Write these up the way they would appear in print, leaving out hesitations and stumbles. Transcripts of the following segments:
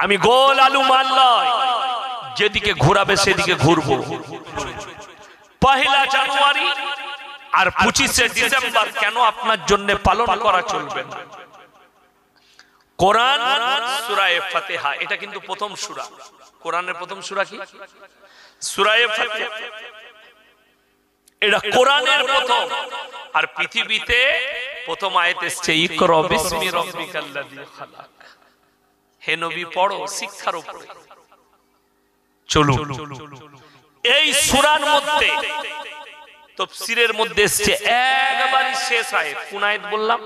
আমি গোল আলু মাল নয়, যেদিকে ঘোরাবে সেদিকে ঘুরবো। পহেলা জানুয়ারি আর 25শে ডিসেম্বর কেন আপনার জন্য পালন করা চলবে না? কোরআন সূরা ফাতিহা, এটা কিন্তু প্রথম সূরা। কোরআনের প্রথম সূরা কি? সূরা ফাতিহা। এটা কোরআনের প্রথম, আর পৃথিবীতে প্রথম আয়াত এসেছে ইকরা বিসমি রাব্বিকাল্লাযী খালাক। হে নবী পড়ো শিক্ষার উপরে। চলুন এই সূরার মধ্যে তাফসীরের মধ্যে এসেছে একবারই শেষ আয়াত। কোন আয়াত বললাম?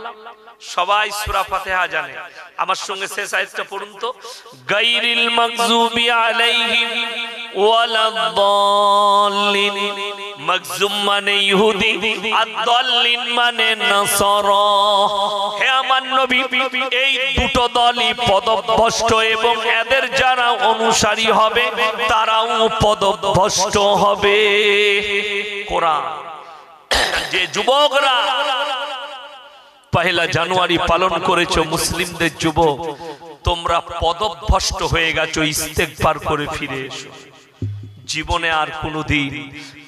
সবাই সূরা ফাতিহা জানে, আমার সঙ্গে শেষ আয়াতটা পড়ুন তো। গায়রিল মাগযুবি আলাইহিম ওয়ালাদ-দাল্লিন। মাগযুম মানে ইহুদি, আদ-দাল্লিন মানে নাসারা। হে আমার নবী, এই দুটো দলই পদভ্রষ্ট এবং এদের যারা অনুসারী হবে তারাও পদভ্রষ্ট হবে। কোরআন যে যুবকরা পহেলা জানুয়ারি পালন করেছো, মুসলিমদের যুবক, তোমরা পদভ্রষ্ট হয়ে গেছো, ইস্তেগফার করে ফিরে এসো। জীবনে আর কোনোদিন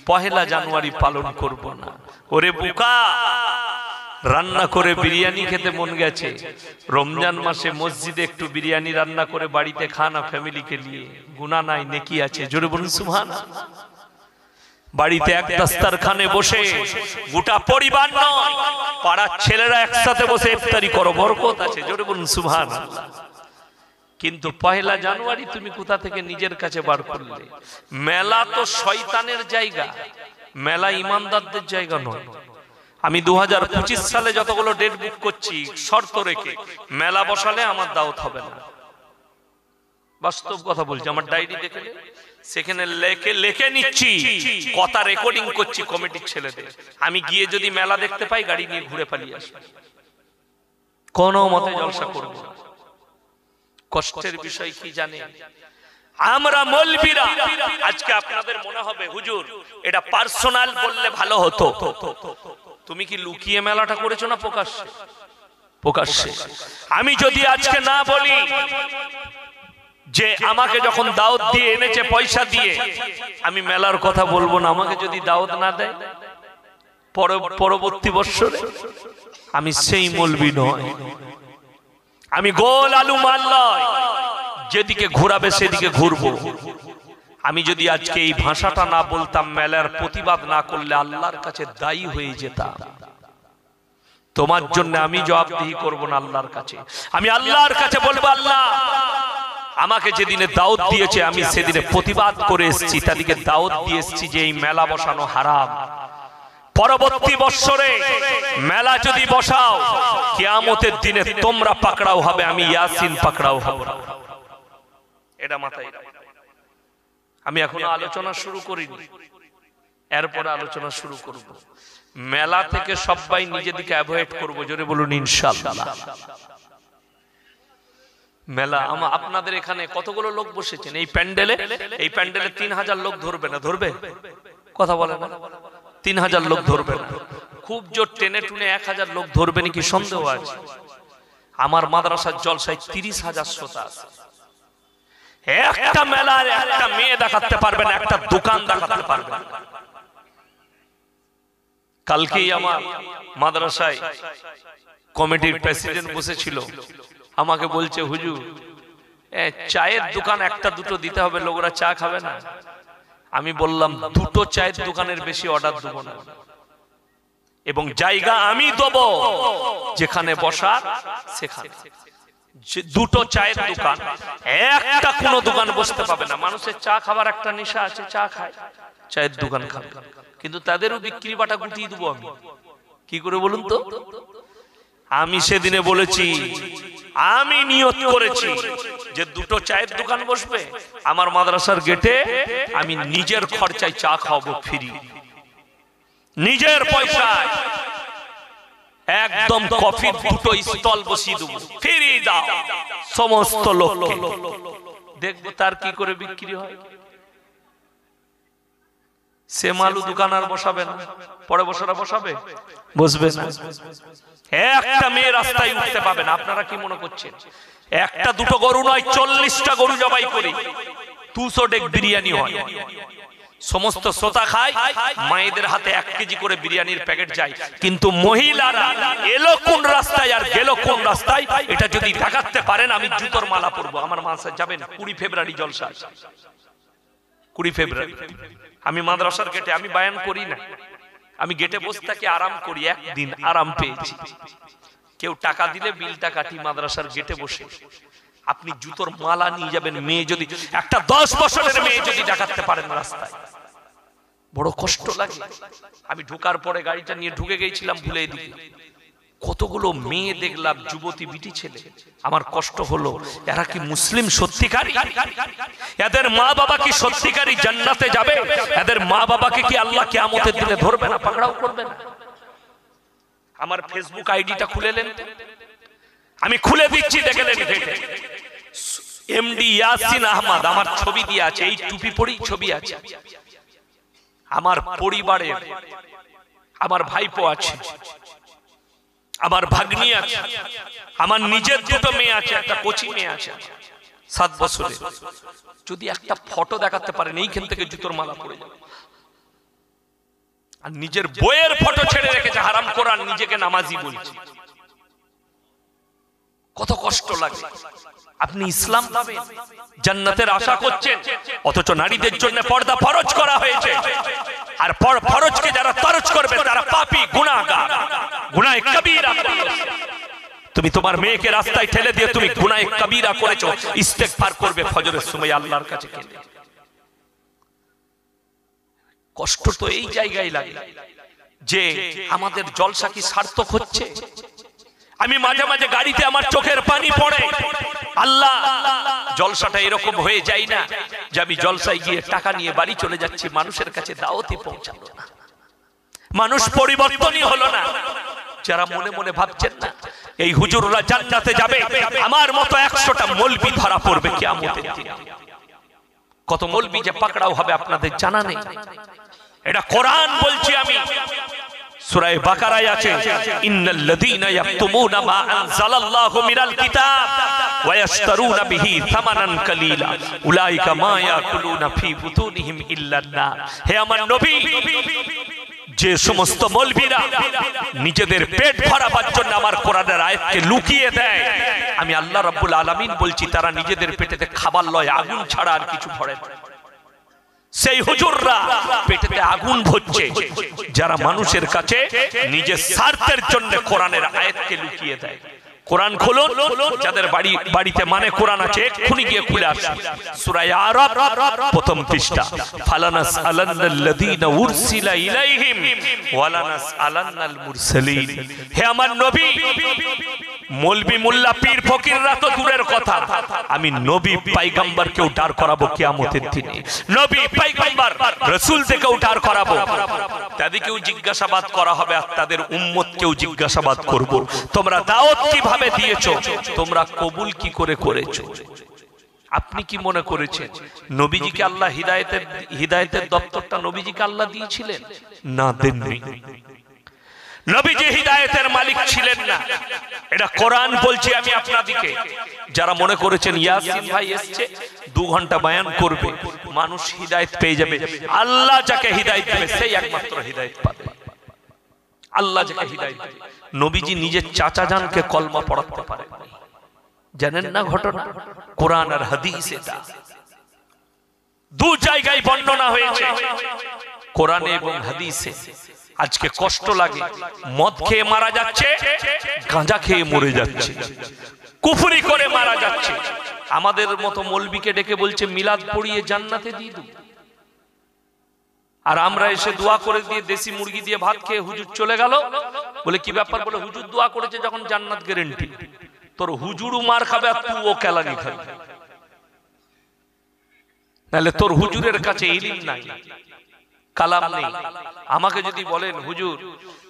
পহেলা জানুয়ারি পালন করব না। ওরে বোকা, রান্না করে বিরিয়ানি খেতে মন গেছে, রমজান মাসে মসজিদে একটু বিরিয়ানি রান্না করে বাড়িতে খানা, ফ্যামিলিকে নিয়ে, গুনাহ নাই নেকি আছে। জোরে বলুন সুবহানাল্লাহ। বাড়িতে এক দস্তরখানে বসে গোটা পরিবার নয়, পাড়ার ছেলেরা একসাথে বসে ইফতারি করো, বরকত আছে। জোরে বলুন সুবহানাল্লাহ। কিন্তু পহেলা জানুয়ারি তুমি কোথা থেকে নিজের কাছে বার করলে? মেলা তো শয়তানের জায়গা, মেলা ইমানদারদের জায়গা নয়। আমি 2025 সালে যতগুলো ডেট বুক করছি শর্ত রেখে, মেলা বসালে আমার দাওয়াত হবে না। বাস্তব কথা বলছি, আমার ডায়েরি দেখে সেখানে লেখে নিচ্ছি, কথা রেকর্ডিং করছি কমিটির ছেলেদের। আমি গিয়ে যদি মেলা দেখতে পাই, গাড়ি নিয়ে ঘুরে পালিয়ে আসবো, কোনো মতে জলসা করব না। কষ্টের বিষয় কি জানে? আমরা মৌলবীরা, আজকে আপনাদের মনে হবে হুজুর এটা পার্সোনাল বললে ভালো হতো। তুমি কি লুকিয়ে মেলাটা করেছো না প্রকাশ্যে? প্রকাশ্যে। আমি যদি আজকে না বলি যে আমাকে যখন দাওয়াত দিয়ে এনেছে পয়সা দিয়ে, আমি মেলার কথা বলবো না। আমাকে যদি দাওয়াত না দেয় পরবর্তী বছরে, আমি সেই মৌলবী নয়। আমি গোল আলু মাল নয়, যেদিকে ঘোরাবে সেদিকে ঘুরবো। আমি যদি আজকে এই ভাষাটা না বলতাম, মেলার প্রতিবাদ না করলে আল্লাহর কাছে দায়ী হয়ে যেতাম। তোমার জন্য আমি জবাবদিহি করব না আল্লাহর কাছে। আমি আল্লাহর কাছে বলবো, আল্লাহ আমাকে যেদিনে দাওয়াত দিয়েছে আমি সেদিনে প্রতিবাদ করে এসেছি, তাদেরকে দাওয়াত দিয়ে এসেছি যে এই মেলা বসানো হারাম। পরবর্তী বছরে মেলা যদি বসাও, কিয়ামতের দিনে তোমরা পাকড়াও হবে, আমি ইয়াসিন পাকড়াও হব। এটা মাথায় রাখো। আমি এখনো আলোচনা শুরু করিনি, এরপরে আলোচনা শুরু করব। মেলা থেকে সবাই নিজেদেরকে অ্যাভয়েড করব। জোরে বলুন ইনশাআল্লাহ। মেলা আপনাদের এখানে কতগুলো লোক বসেছেন এই প্যান্ডেলে? এই প্যান্ডেলে 3000 লোক ধরবে না? ধরবে? কথা বলে না। 3000 লোক ধরবে না। খুব জোর টেনে টুনে 1000 লোক ধরবে নাকি সন্দেহ আছে। আমার মাদ্রাসার জলসায় 30,000 শ্রোতা আছে। একটা মেলার একটা মেয়ে দেখাতে পারবে না, একটা দোকান দেখাতে পারবে না। কালকেই আমার মাদ্রাসায় কমিটির প্রেসিডেন্ট বসেছিল, আমাকে বলছে হুজুর চায়ের দোকান একটা দুটো দিতে হবে, লোকরা চা খাবে না। আমি বললাম দুটো চায়ের দোকানের বেশি অর্ডার দেব না, এবং জায়গা আমি দেব যেখানে বসার সেখানে। দুটো চায়ের দোকান, একটা কোনো দোকান বসতে পাবে না। মানুষের চা খাবার একটা নেশা আছে, চা খায়, চায়ের দোকান খাবে, কিন্তু তাদেরও বিক্রি বাটা গুটিয়ে দেবো আমি। কি করে বলুন তো? আমি সেদিনে বলেছি, আমি নিয়ত করেছি যে দুটো চায়ের দোকান বসবে আমার মাদ্রাসার গেটে, আমি নিজের খরচায় চা খাওয়াবো ফ্রি, নিজের পয়সায়। একদম কফি দুটো স্টল বসিয়ে দেবো, ফ্রি দাও সমস্ত লোককে। দেখবো তার কি করে বিক্রি হয়। সে মালু দোকান আর বসাবে না, পরে বছরা বসাবে? বসবে না। একটা মেয়ে রাস্তায় উঠতে পাবে না। আপনারা কি মনে করছেন একটা দুটো গরু নয়, 40টা গরু জবাই করি, 200 ডেক বিরিয়ানি হয়। সমস্ত শ্রোতা খায়, মায়েদের হাতে 1 কেজি করে বিরিয়ানির প্যাকেট যায়। কিন্তু মহিলারা এলো কোন রাস্তায় আর গেল কোন রাস্তায়, এটা যদি দেখাতে পারেন আমি জুতোর মালা পরবো। আমার মাসে যাবেন 20 ফেব্রুয়ারি জলসা, 20 ফেব্রুয়ারি আমি মাদ্রাসার গেটে, আমি বায়ান করি না, আমি গেটে বসে থাকি, আরাম করি, একদিন আরাম পেয়েছি। কেউ টাকা দিলে বিলটা কাটি মাদ্রাসার গেটে বসে। আপনি জুতোর মালা নিয়ে যাবেন, মেয়ে যদি একটা 10 বছরের মেয়ে যদি দেখাতে পারেন রাস্তায়, বড় কষ্ট লাগে। আমি ঢোকার পরে গাড়িটা নিয়ে ঢুকে গেছিলাম ভুলে দিকে, কতগুলো মেয়ে দেখলাম, যুবতী বিটি ছেলে। আমার কষ্ট হলো, এরা কি মুসলিম সত্যিকারী? এদের মা বাবা কি সত্যিকারী জান্নাতে যাবে? এদের মা বাবাকে কি আল্লাহ কিয়ামতের দিনে ধরবে না, পাকড়াও করবে না? আমার ফেসবুক আইডিটা খুলে নেন, আমি খুলে দিচ্ছি, দেখে নেন। এমডি ইয়াসিন আহমদ আমার ছবি দিয়ে আছে, এই টুপি পরেই ছবি আছে। আমার পরিবারে আমার ভাইপো আছে, আমার ভাগ্নি আছে, আমার নিজের দুটো মেয়ে আছে, একটা কোচি মেয়ে আছে 7 বছরের। যদি একটা ফটো দেখাতে পারেন, এইখান থেকে জুতোর মালা পড়ে যাবে। আর নিজের বইয়ের ফটো ছেড়ে রেখেছে, হারাম কোরআন, নিজেকে নামাজি বলছে। কত কষ্ট লাগে। আপনি ইসলাম পাবেন, জান্নাতের আশা করছেন, অথচ নারীদের জন্য পর্দা ফরজ করা হয়েছে। আর ফরজকে যারা তরজ করবে তারা পাপী, গুনাহগার, গুনাহে কবিরা করেছে। তুমি তোমার মেয়েকে রাস্তায় ঠেলে দিয়ে তুমি গুনাহে কবিরা করেছো, ইস্তেগফার করবে ফজরের সময় আল্লাহর কাছে কেঁদে। কষ্ট তো এই জায়গায় লাগে যে আমাদের জলসা কি সার্থক হচ্ছে? আমি মাঝে মাঝে গাড়িতে আমার চোখের পানি পড়ে, আল্লাহ জলসাটা এরকম হয়ে যায় না যে আমি জলসায় গিয়ে টাকা নিয়ে বাড়ি চলে যাচ্ছি, মানুষের কাছে দাওয়াতই পৌঁছালো না, মানুষ পরিবর্তনই হলো না। যারা মনে মনে ভাবছেন না এই হুজুররা জান্নাতে যাবে, আমার মতো 100টা মৌলবি ধরা পড়বে কিয়ামতের দিনে। কত মৌলবি যে পাকড়াও হবে আপনাদের জানা নেই। এটা কোরআন বলছি আমি, সূরা বাকারায় আছে, ইন্নাল্লাযীনা ইয়াকতুমুনা মা আনজালাল্লাহু মিনাল কিতাব ওয়া ইয়াশতারুনা বিহি সামানান কালীলা উলাইকা মা ইয়াকুলুনা ফি বুতুনিহিম ইল্লান নার। হে আমার নবী, যে সমস্ত মৌলবীরা নিজেদের পেট ভরাবার জন্য আমার কোরআনের আয়াতকে লুকিয়ে দেয়, আমি আল্লাহ রাব্বুল আলামিন বলছি তারা নিজেদের পেটেতে খাবার লয়, আগুন ছাড়া আর কিছু ভরে না। সেই হুজুররা পেটেতে আগুন ভরছে যারা মানুষের কাছে নিজের স্বার্থের জন্য কোরআনের আয়াতকে লুকিয়ে দেয়। কোরআন খুলুন, যাদের বাড়িতে মানে কোরআন আছে এক্ষুনি গিয়ে খুলে আসুন। সূরা আরাফ প্রথম পৃষ্ঠা, ফালানাস আলান্নাল্লাযীনা উরসিলা ইলাইহিম ওয়ালানাস আলান্নাল মুরসালিন। হে আমার নবী, মৌলবি মোল্লা পীর ফকিররা তো দূরের কথা, আমি নবী পয়গম্বরকেও দাঁড় করাবো কিয়ামতের দিনে, নবী পয়গম্বর রাসূলদেরকেও দাঁড় করাবো। তাদেরকেও জিজ্ঞাসাবাদ করা হবে আর তাদের উম্মতকেও জিজ্ঞাসাবাদ করব, তোমরা দাওয়াত কিভাবে দিয়েছো, তোমরা কবুল কি করে করেছো। আপনি কি মনে করেছেন নবীজিকে আল্লাহ হিদায়েতের দপ্তরটা নবীজিকে আল্লাহ দিয়েছিলেন? না, দেননি। নবীজি হিদায়েতের মালিক ছিলেন না, এটা কোরআন বলছি আমি আপনাদেরকে। যারা মনে করেছেন ইয়াসিন ভাই এসেছে 2 ঘন্টা বয়ান করবে, মানুষ হিদায়েত পেয়ে যাবে, আল্লাহ যাকে হিদায়েত দেবে সেই একমাত্র হিদায়েত পাবে। আল্লাহ যাকে হিদায়েত দেবে। নবীজি নিজের চাচা জানকে কলমা পড়াতে পারে, জানেন না ঘটনা? কোরআন আর হাদিস এটা 2 জায়গায় বর্ণনা হয়েছে, কোরআনে এবং হাদিসে। আজকে কষ্ট লাগে, মদ খেয়ে মারা যাচ্ছে, গাঁজা খেয়ে মরে যাচ্ছে, কুফরি করে মারা যাচ্ছে। আমাদের মতো মৌলবীকে ডেকে বলছে মিলাদ পড়িয়ে জান্নাতে দিয়ে দেব, আর আমরা এসে দোয়া করে দিয়ে দেশি মুরগি দিয়ে ভাত খেয়ে হুজুর চলে গেল। বলে কি ব্যাপার? বলে হুজুর দোয়া করেছে যখন জান্নাত গ্যারান্টি। তোর হুজুরও মার খাবে আর তুইও কেলানি খাবি, নাহলে তোর হুজুরের কাছে ইলম নাই, কালাম নেই। আমাকে যদি বলেন হুজুর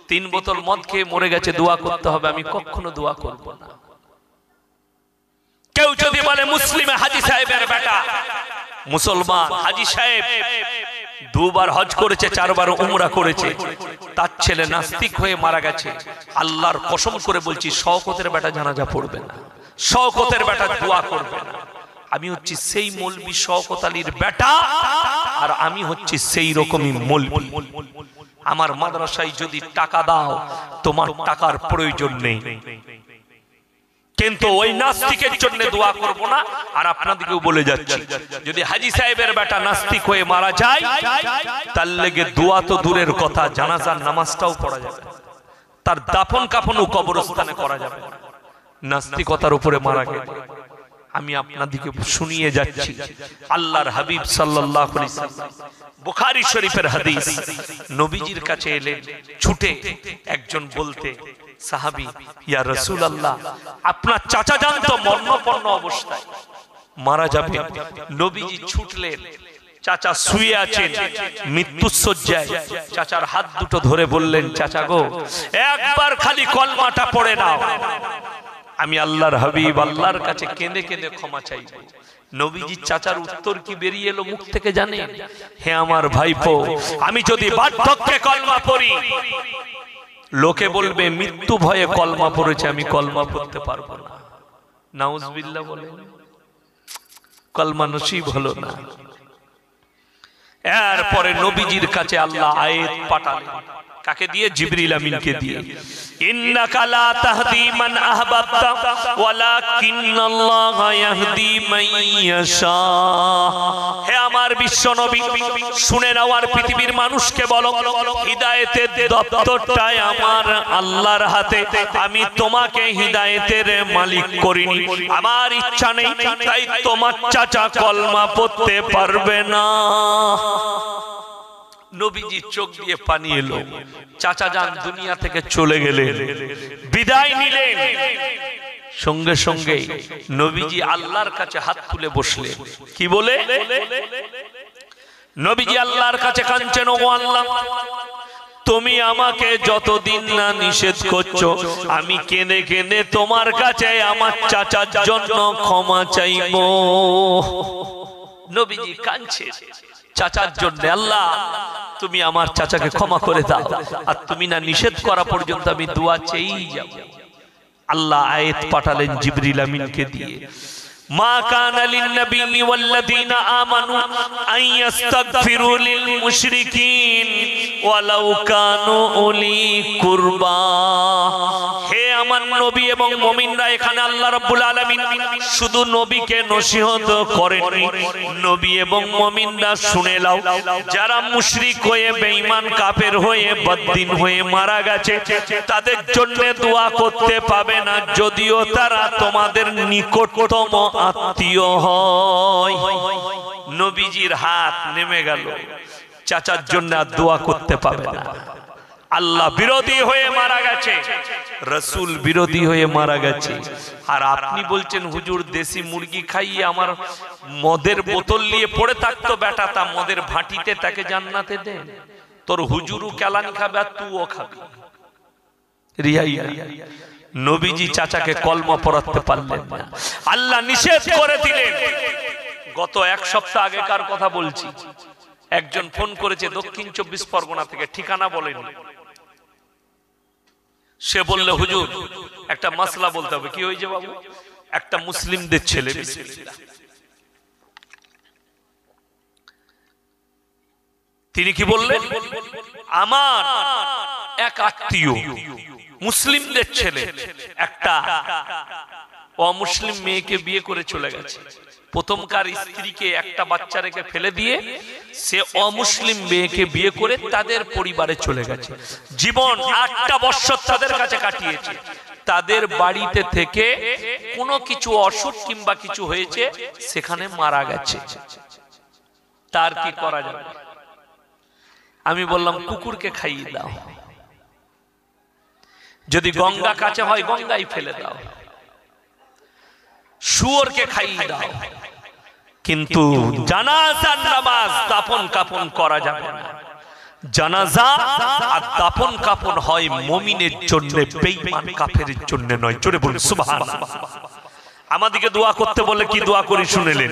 3 বোতল মদ খেয়ে মরে গেছে দোয়া করতে হবে, আমি কখনো দোয়া করব না। কেউ যদি বলে মুসলিমে হাজী সাহেবের বেটা, মুসলমান হাজী সাহেব 2 বার হজ করেছে, 4 বার উমরা করেছে, তার ছেলে নাস্তিক হয়ে মারা গেছে, আল্লাহর কসম করে বলছি শওকতের বেটা জানাজা পড়বে না, শওকতের বেটা দোয়া করবে না। আমি হচ্ছি সেই মৌলবি শওকত আলীর বেটা, আর আমি হচ্ছি সেই রকমই মৌলবি। আমার মাদ্রাসায় যদি টাকা দাও, তোমার টাকার প্রয়োজন নেই, কিন্তু ওই নাস্তিকের জন্য দোয়া করব না। আর আপনাদেরকেও বলে যাচ্ছি, যদি হাজী সাহেবের বেটা নাস্তিক হয়ে মারা যায়, তার লেগে দোয়া তো দূরের কথা, জানাজার নামাজটাও পড়া যাবে, তার দাফন কাফনও কবরস্থানে করা যাবে না, নাস্তিকতার উপরে মারা গেলে। আমি আপনাদেরকে শুনিয়ে যাচ্ছি, আল্লাহর হাবিব সাল্লাল্লাহু আলাইহি ওয়াসাল্লাম, বুখারী শরীফের হাদিস, নবীজির কাছে এলেন ছুটে একজন বলতে, সাহাবী, ইয়া রাসূলুল্লাহ, আপনার চাচা যান তো মরণাপন্ন অবস্থায়, মারা যাবে। নবীজি ছুটলেন, চাচা শুয়ে আছেন মৃত্যুশয্যায়, চাচার হাত দুটো ধরে বললেন, চাচা গো, একবার খালি কলমাটা পড়ে নাও, আমি আল্লাহর হাবিব আল্লাহর কাছে কেঁদে কেঁদে ক্ষমা চাইব। নবীজি চাচার উত্তর কি বেরিয়ে এলো মুখ থেকে জানেন? হে আমার ভাইপো, আমি যদি বার্ধক্যে কলমা পড়ি, লোকে বলবে মৃত্যু ভয়ে কলমা পড়েছে, আমি কলমা পড়তে পারবো না। নাউজুবিল্লাহ বলে কলমা নসিব হলো না। এরপরে নবীজির কাছে আল্লাহ আয়াত পাঠালেন, কাকে দিয়ে? জিবরিল আমিনকে দিয়ে। ইন্নাকা লা তাহদি মান আহবাবতা ওয়ালাকিন্নাল্লাহা ইয়াহদি মান ইয়াশা। হে আমার বিশ্ব নবী, শুনে নাও আর পৃথিবীর মানুষকে বলো, হিদায়াতের দপ্তরটাই আমার আল্লাহর হাতে। আমি তোমাকে হিদায়াতের মালিক করিনি, আমার ইচ্ছা নেই, তাই তোমার চাচা কলমা পড়তে পারবে না। নবীজি চোখ দিয়ে পানি এলো, চাচা যান দুনিয়া থেকে চলে গেলেন, বিদায় নিলেন। সঙ্গে সঙ্গে নবীজি আল্লাহর কাছে হাত তুলে বসলেন, কি বলে? নবীজি আল্লাহর কাছে কাঁদছেন, ও আল্লাহ, তুমি আমাকে যতদিন না নিষেধ করছো, আমি কেঁদে কেঁদে তোমার কাছে আমার চাচার জন্য ক্ষমা চাইবো। নবীজি কাঁদছে চাচার জন্য, আল্লাহ তুমি আমার চাচাকে ক্ষমা করে দাও, আর তুমি না নিষেধ করা পর্যন্ত আমি দোয়া চেয়েই যাব। আল্লাহ আয়াত পাঠালেন জিবরিল আমিনকে দিয়ে, মা কানা লিন-নবী ওয়াল্লাযীনা আমানু আন ইস্তাগফিরু লিল মুশরিকিন ওয়ালাউ কানু উলি কুরবা। হে আমার নবী এবং মুমিনরা, এখানে আল্লাহ রাব্বুল আলামিন শুধু নবীকে নসিহত করেননি, নবী এবং মুমিনরা শুনে নাও, যারা মুশরিক হয়ে বেঈমান কাফের হয়ে বদ্দিন হয়ে মারা গেছে, তাদের জন্য দোয়া করতে পাবে না, যদিও তারা তোমাদের নিকটতম আত্মীয় হয়। নবীজির হাত নেমে গেল, চাচার জন্য আর দোয়া করতে পাবে না। আল্লাহ বিরোধী হয়ে মারা গেছে, রাসূল বিরোধী হয়ে মারা গেছে, আর আপনি বলছেন হুজুর দেশি মুরগি খাইয়ে আমার মদের বোতল নিয়ে পড়ে থাকতো বেটা, তা মদের ভাটিতে তাকে জান্নাতে দেন। তোর হুজুরও কেলানি খাবে আর তুইও খাবি। রিয়াই নবীজি চাচাকে কলমা পড়াতে পারলেন না, আল্লাহ নিষেধ করে দিলেন। গত এক সপ্তাহ আগেকার কথা বলছি, একজন ফোন করেছে দক্ষিণ 24 পরগনা থেকে, ঠিকানা বলেনি। সে বললে হুজুর একটা মাসলা বলতে হবে। কি হয়েছে বাবু? একটা মুসলিমদের ছেলে, তিনি কি বললেন, আমার এক আত্মীয় মুসলিমদের ছেলে একটা অমুসলিম মেয়েকে বিয়ে করে চলে গেছে। প্রথমকার স্ত্রীকে একটা বাচ্চা রেখে ফেলে দিয়ে সে অমুসলিম মেয়েকে বিয়ে করে তাদের পরিবারে চলে গেছে। জীবন 8টা বছর তাদের কাছে কাটিয়েছে। তাদের বাড়িতে থেকে কোনো কিছু অসুখ কিংবা কিছু হয়েছে, সেখানে মারা গেছে। তার কি করা যাবে? আমি বললাম কুকুরকে খাইয়ে দাও, যদি গঙ্গা কাছে হয় গঙ্গায় ফেলে দাও, শুয়োরকে খাইয়ে দাও, কিন্তু জানাজার নামাজ দাফন কাফন করা যাবে না। জানাজা আর দাফন কাফন হয় মুমিনের জন্য, বেঈমান কাফেরের জন্য নয়। জোরে বলুন সুবহানাল্লাহ। আমাদেরকে দোয়া করতে বলে কি দোয়া করি শুনেলেন?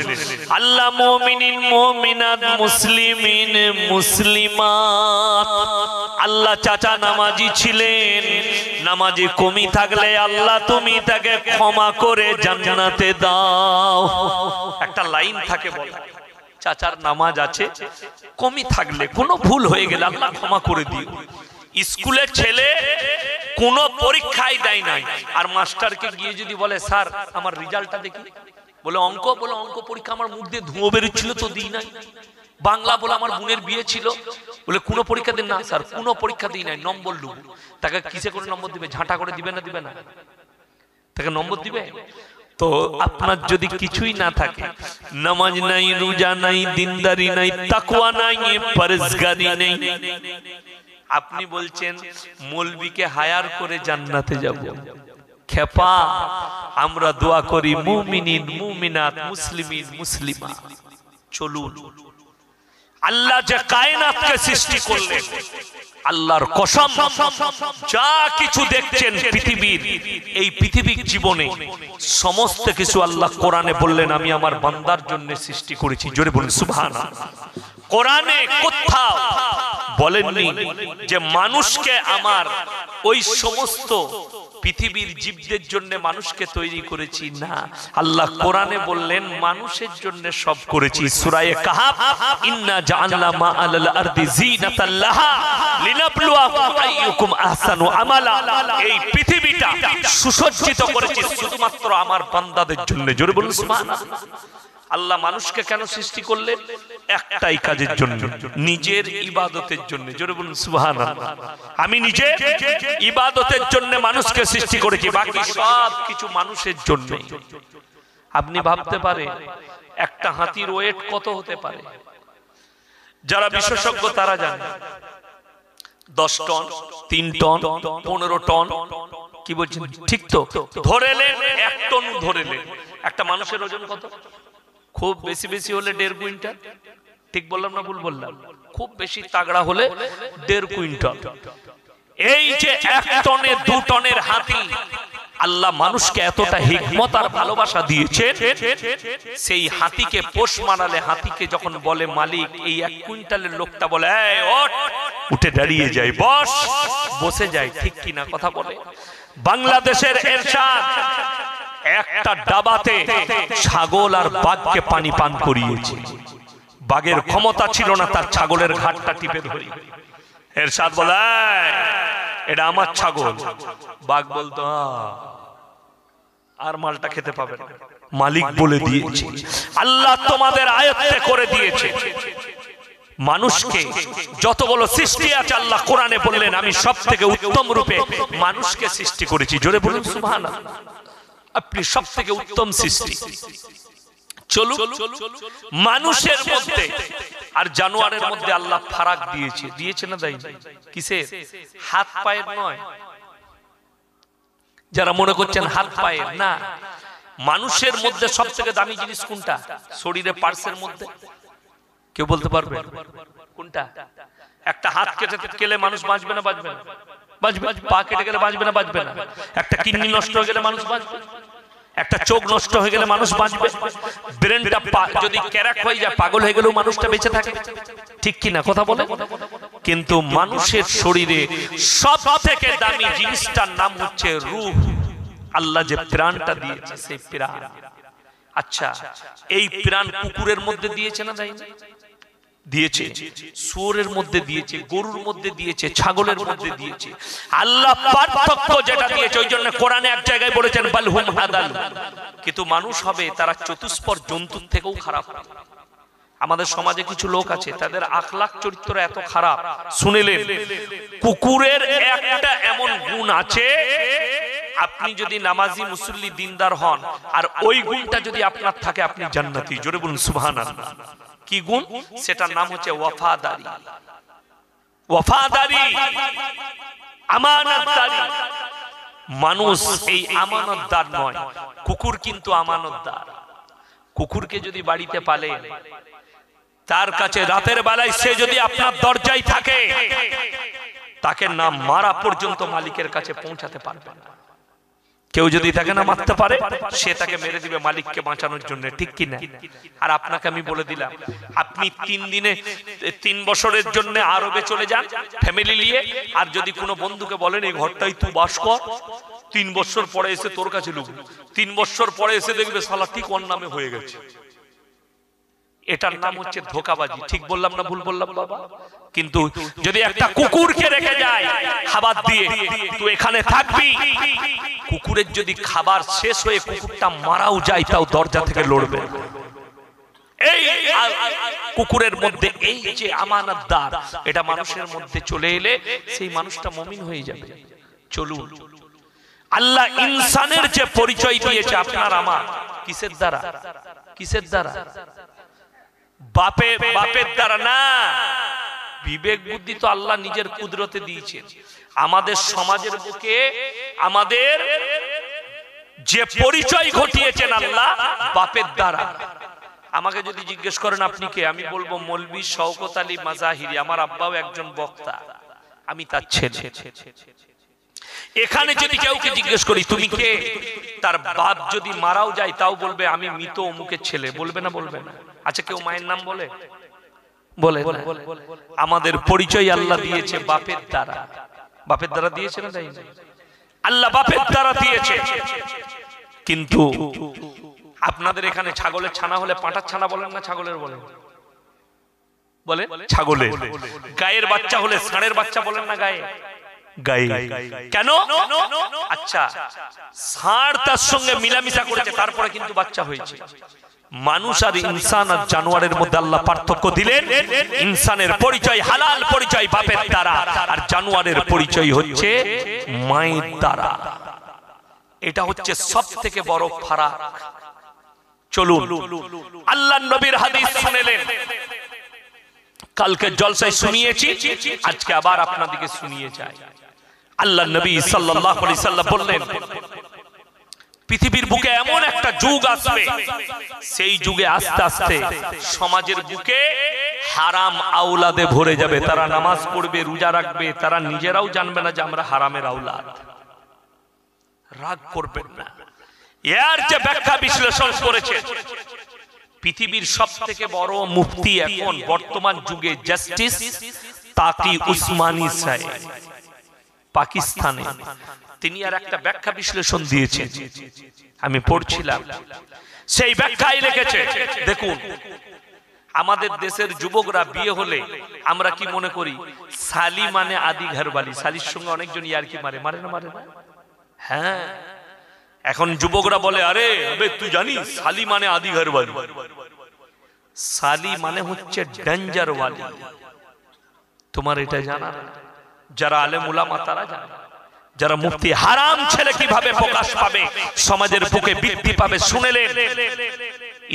আল্লাহ মুমিনিন মুমিনাত মুসলিমিন মুসলিমাত। আল্লাহ চাচা নামাজি ছিলেন, নামাজি কমি থাকলে আল্লাহ তুমি তাকে ক্ষমা করে জান্নাতে দাও। একটা লাইন থাকে বলে, চাচার নামাজ আছে, কমি থাকলে কোনো ভুল হয়ে গেলে আল্লাহ ক্ষমা করে দিও। স্কুলের ছেলে কোনো পরীক্ষায় দেয় নাই, আর মাস্টারকে গিয়ে যদি বলে স্যার আমার রেজাল্টটা দেখি, বলে অঙ্ক, বলে অঙ্ক পরীক্ষা আমার মুখ দিয়ে ধুঁয়ো বেরোচ্ছিল তো দিই নাই। বাংলা বলে আমার বোনের বিয়ে ছিল, বলে কোনো পরীক্ষা দিন না স্যার, কোনো পরীক্ষা দিই নাই, নম্বর লুব। তাকে কিসে করে নম্বর দিবে? ঝাঁটা করে দিবে না দিবে না? তাকে নম্বর দিবে? তো আপনার যদি কিছুই না থাকে, নামাজ নাই, রোজা নাই, দিনদারি নাই, তাকওয়া নাই, পরহেজগারি নেই, আপনি বলছেন মৌলবীকে হায়ার করে জান্নাতে যাব। খেপা, আমরা দোয়া করি মুমিনিন মুমিনাত মুসলিমিন মুসলিমা। চলুন, আল্লাহ যে কায়নাতকে সৃষ্টি করলেন, আল্লাহর কসম যা কিছু দেখছেন পৃথিবীর, এই পৃথিবীর জীবনে সমস্ত কিছু আল্লাহ কোরআনে বললেন আমি আমার বান্দার জন্য সৃষ্টি করেছি। জোরে বলুন সুবহানাল্লাহ। কোরআনে কোথাও বলেননি যে মানুষকে আমার ওই সমস্ত পৃথিবীর জীবদের জন্য মানুষকে তৈরি করেছি, না। আল্লাহ কোরআনে বললেন মানুষের জন্য সব করেছি। সূরা কাহাফ, ইন্না জাআলনা মা আলাল আরদি যিনাতাল লাহা লিনাবলুয়াকুম আইয়ুকুম আহসানু আমালা। এই পৃথিবীটা সুসজ্জিত করেছি শুধুমাত্র আমার বান্দাদের জন্য। জোরে বলুন সুবহানাল্লাহ। আল্লাহ মানুষকে কেন সৃষ্টি করলেন? একটাই কাজের জন্য, নিজের ইবাদতের জন্য। জোরে বলুন সুবহানাল্লাহ। আমি নিজের ইবাদতের জন্য মানুষকে সৃষ্টি করেছি, বাকি সব কিছু মানুষের জন্য। আপনি ভাবতে পারেন একটা হাতির ওয়েট কত হতে পারে? যারা বিশেষজ্ঞ তারা জানে 10 টন, 3 টন, 15 টন। কি বলছেন? ঠিক তো? ধরেলেন 1 টন, ধরেলেন একটা মানুষের ওজন কত? খুব বেশি বেশি হলে 1.5 কুইন্টাল। ঠিক বললাম না ভুল বললাম? খুব বেশি তাগড়া হলে 1.5 কুইন্টাল। এই যে 1 টনে 2 টনের হাতি, আল্লাহ মানুষকে এতটা হিকমত আর ভালোবাসা দিয়েছে, সেই হাতিকে পোষ মানালে হাতিকে যখন বলে মালিক এই 1 কুইন্টালের লোকটা বলে এই ওঠ, উঠে দাঁড়িয়ে যায়, বস, বসে যায়। ঠিক কিনা কথা বলে? বাংলাদেশের এরশাদ একটা ডাবাতে ছাগল আর বাঘকে পানি পান করিয়েছে। বাঘের ক্ষমতা ছিল না তার ছাগলের ঘাটটা টিপে ধরে। এরশাদ বলে এটা আমার ছাগল। বাঘ বলতো আর মালটা খেতে পাবে না, মালিক বলে দিয়েছে। আল্লাহ তোমাদের আয়ত্তে করে দিয়েছে। মানুষকে যতগুলো সৃষ্টি আছে আল্লাহ কোরআনে বললেন আমি সব থেকে উত্তম রূপে মানুষকে সৃষ্টি করেছি। জোরে বলুন সুবহানাল্লাহ। আপনি সব থেকে উত্তম সৃষ্টি। চলুন, মানুষের মধ্যে আর জানোয়ারের মধ্যে আল্লাহ ফারাক দিয়েছে। দিয়েছে না দেয়নি? কিসের? হাত পায়ের নয়। যারা মনে করছেন হাত পায়ের, না। মানুষের মধ্যে সব থেকে দামি জিনিস কোনটা? শরীরে পার্টসের মধ্যে কেউ বলতে পারবে কোনটা? একটা হাত কেটে গেলে মানুষ বাঁচবে না বাঁচবে না? বাঁচবে। পা কেটে গেলে বাঁচবে না বাঁচবে না? একটা কিডনি নষ্ট হয়ে গেলে মানুষ বাঁচবে? একটা চোখ নষ্ট হয়ে গেলে মানুষ বাঁচবে? ব্রেনটা যদি ক্যারাক হয়ে যায়, পাগল হয়ে গেলেও মানুষটা বেঁচে থাকে। ঠিক কিনা কথা বলে? কিন্তু মানুষের শরীরে সব থেকে দামি জিনিসটার নাম হচ্ছে রূহ। আল্লাহ যে প্রাণটা দিয়েছে সেই প্রাণ। আচ্ছা, এই প্রাণ কুকুরের মধ্যে দিয়েছে না দেয়নি? দিয়েছে। শুয়োরের মধ্যে দিয়েছে, গরুর মধ্যে দিয়েছে, ছাগলের মধ্যে দিয়েছে। আল্লাহ পার্থক্য যেটা দিয়েছে, ওই জন্য কোরআনে এক জায়গায় বলেছেন বালহুম আদাল। কিন্তু মানুষ হবে তারা চতুষ্পদ জন্তুর থেকেও খারাপ। আমাদের সমাজে কিছু লোক আছে তাদের আখলাক চরিত্র এত খারাপ। শুনিলেন কুকুরের একটা এমন গুণ আছে, আপনি যদি নামাজি মুসল্লি দিনদার হন আর ওই গুণটা যদি আপনার থাকে আপনি জান্নাতি। জোরে বলুন সুবহানাল্লাহ। কি গুণ? সেটার নাম হচ্ছে ওয়াফাদারি। ওয়াফাদারি, আমানতদারি। মানুষ এই আমানতদার নয়, কুকুর কিন্তু আমানতদার। কুকুরকে যদি বাড়িতে পালেন, তার কাছে রাতের বেলায় সে যদি আপনার দরজায় থাকে, তাকে না মারা পর্যন্ত মালিকের কাছে পৌঁছাতে পারবে না। কেউ যদি তাকে না মারতে পারে সে তাকে মেরে দিবে মালিককে বাঁচানোর জন্য, ঠিক কি না? আর আপনাকে আমি বলে দিলাম, আপনি 3 বছরের জন্য আরবে চলে যান ফ্যামিলি নিয়ে, আর যদি কোনো বন্ধুকে বলেন এই ঘরটাই তুই বাস কর, 3 বছর পরে এসে তোর কাছে লুকবে, 3 বছর পরে এসে দেখবে শালা ঠিক ওর নামে হয়ে গেছে। এটার নাম হচ্ছে ধোঁকাবাজি। ঠিক বললাম না ভুল বললাম বাবা? কিন্তু যদি একটা কুকুরকে রেখে যায় খাবার দিয়ে, তুই এখানে থাকবি, কুকুরের যদি খাবার শেষ হয়ে কুকুরটা মারাও যায় তাও দরজা থেকে লড়বে। এই কুকুরের মধ্যে এই যে আমানতদার, এটা মানুষের মধ্যে চলে এলে সেই মানুষটা মুমিন হয়ে যাবে। চলুন, আল্লাহ ইনসানের যে পরিচয় দিয়েছে আপনার আমার, কিসের দ্বারা? কিসের দ্বারা? বাপের দ্বারা না। বিবেক বুদ্ধি তো আল্লাহ নিজের কুদরতে দিয়েছেন। আমাদের সমাজের বুকে আমাদের যে পরিচয় ঘটিয়েছেন আল্লাহ বাপের দ্বারা। আমাকে যদি জিজ্ঞেস করেন আপনি কে, আমি বলবো মৌলভী শওকত আলী মাজাহিরি, আমার আব্বাও একজন বক্তা, আমি তার ছেলে। এখানে যদি কেউকে জিজ্ঞেস করি তুমি কে, তার বাপ যদি মারাও যায় তাও বলবে আমি মৃত অমুকের ছেলে, বলবে না? বলবে না? আচ্ছা, কেউ মায়ের নাম বলে? বলে না। আমাদের পরিচয় আল্লাহ দিয়েছে বাপের দ্বারা। বাপের দ্বারা দিয়েছে না? আল্লাহ বাপের দ্বারা দিয়েছে। কিন্তু আপনাদের এখানে ছাগলের ছানা হলে পাঁঠার ছানা বলেন না ছাগলের বলেন? বলে ছাগলের। গায়ের বাচ্চা হলে ষাঁড়ের বাচ্চা বলেন না গায়ে? গায়ে। কেন? আচ্ছা, ষাঁড় তার সঙ্গে মিলামিশা করেছে তারপরে কিন্তু বাচ্চা হয়েছে। মানুষ আর ইনসান আর জানোয়ারের মধ্যে আল্লাহ পার্থক্য দিলেন। ইনসানের পরিচয় হালাল পরিচয় বাপের দ্বারা, আর জানোয়ারের পরিচয় হচ্ছে মায়ের দ্বারা। এটা হচ্ছে সব থেকে বড় ফারাক। চলুন, আল্লাহর নবীর হাদিস শুনেলেন, কালকে জলসায় শুনিয়েছি, আজকে আবার আপনাদেরকে শুনিয়ে যাই। আল্লাহর নবী সাল্লাল্লাহু আলাইহি সাল্লাম বললেন, পৃথিবীর বুকে এমন একটা যুগ আসবে, সেই যুগে আস্তে আস্তে সমাজের বুকে হারাম আওলাদে ভরে যাবে। তারা নামাজ পড়বে, রোজা রাখবে, তারা নিজেরাও জানবে না যে আমরা হারামের আওলাদ। রাগ করবেন না। এর যে ব্যাখ্যা বিশ্লেষণ করেছে পৃথিবীর সবথেকে বড় মুফতি এখন বর্তমান যুগে জাস্টিস তাকি উসমানী সাহেব, পাকিস্তানে, তিনি আর একটা ব্যাখ্যা বিশ্লেষণ দিয়েছেন, আমি পড়ছিলাম। সেই ব্যাখ্যায় লিখেছে, দেখুন আমাদের দেশের যুবকরা বিয়ে হলে আমরা কি মনে করি, শালি মানে আদি ঘরবালি। শালির সঙ্গে অনেকজন ইয়ারকি মারে, মারে না? মারে না? হ্যাঁ, এখন যুবকরা বলে আরে তুই জানিস শালি মানে আদি ঘরবালি। শালি মানে হচ্ছে ডেঞ্জার ওয়ালি। তোমার এটা জানা? যারা আলেম উলামা তারা জানে, যারা মুফতি। হারাম ছেলে কিভাবে প্রকাশ পাবে, সমাজের বুকে বৃদ্ধি পাবে শুনেলেন।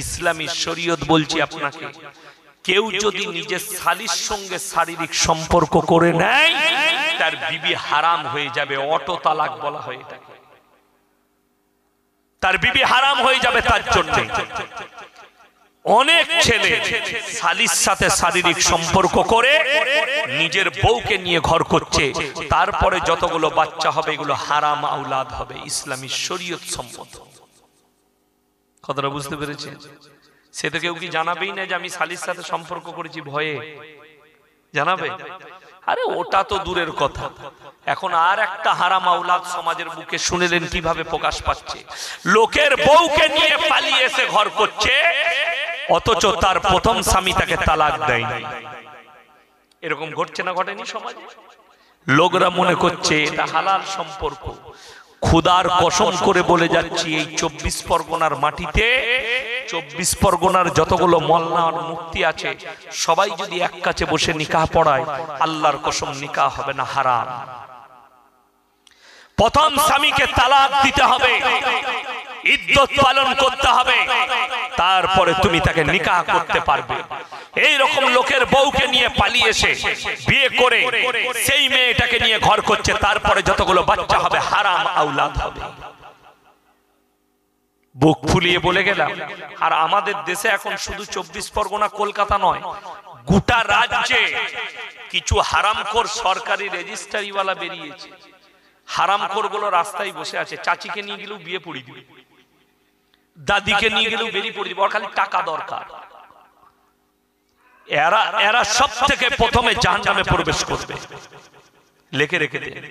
ইসলামী শরীয়ত বলছি আপনাকে, কেউ যদি নিজের শালীর সঙ্গে শারীরিক সম্পর্ক করে নেয় তার বিবি হারাম হয়ে যাবে। অটো তালাক বলা হয় এটাকে। তার বিবি হারাম হয়ে যাবে। তার জন্য অনেক ছেলে শালীর সাথে শারীরিক সম্পর্ক করে নিজের বউকে নিয়ে ঘর করছে, তারপরে যতগুলো বাচ্চা হবে এগুলো হারাম আওলাদ হবে, ইসলামী শরীয়ত সম্মত। কথাটা বুঝতে পেরেছেন? সে তো কেউ কি জানাবেই না যে আমি শালীর সাথে সম্পর্ক করেছি, ভয়ে জানাবে? আরে ওটা তো দূরের কথা। এখন আর একটা হারাম আওলাদ সমাজের বুকে শুনেলেন কিভাবে প্রকাশ পাচ্ছে। লোকের বউকে নিয়ে পালিয়ে এসে ঘর করছে, অথচ তার প্রথম স্বামী তাকে তালাক দেয়নি। এরকম ঘটছে না ঘটেনি সমাজে? লোকরা মনে করছে এটা হালাল সম্পর্ক। খুদার কসম করে বলে যাচ্ছি, এই 24 পরগনার মাটিতে 24 পরগনার যতগুলো মোল্লা আর মুফতি আছে সবাই যদি এক কাছে বসে নিকাহ পড়ায়, আল্লাহর কসম নিকাহ হবে না, হারাম। প্রথম স্বামীকে তালাক দিতে হবে, ইদ্দত পালন করতে হবে, তারপরে তুমি তাকে নিকাহ করতে পারবে। এই রকম লোকের বউকে নিয়ে পালিয়ে এসে বিয়ে করে সেই মেয়েটাকে নিয়ে ঘর করছে, তারপরে যতগুলো বাচ্চা হবে হারাম আওলাদ হবে। বুক ফুলিয়ে বলে গেলাম। আর আমাদের দেশে এখন শুধু 24 পরগনা কলকাতা নয়, গোটা রাজ্যে কিছু হারামখোর সরকারি রেজিস্ট্রারিওয়ালা বেরিয়েছে। হারামখোরগুলো রাস্তায় বসে আছে, চাচিকে নিয়ে গেলেও বিয়ে পড়িয়ে দিবে, দাদিকে নিয়ে গেলেও বেরিয়ে পড়িয়ে দিবে, ওর খালি টাকা দরকার। এরা সব থেকে প্রথমে জাহান্নামে প্রবেশ করবে, লিখে রেখে দেন।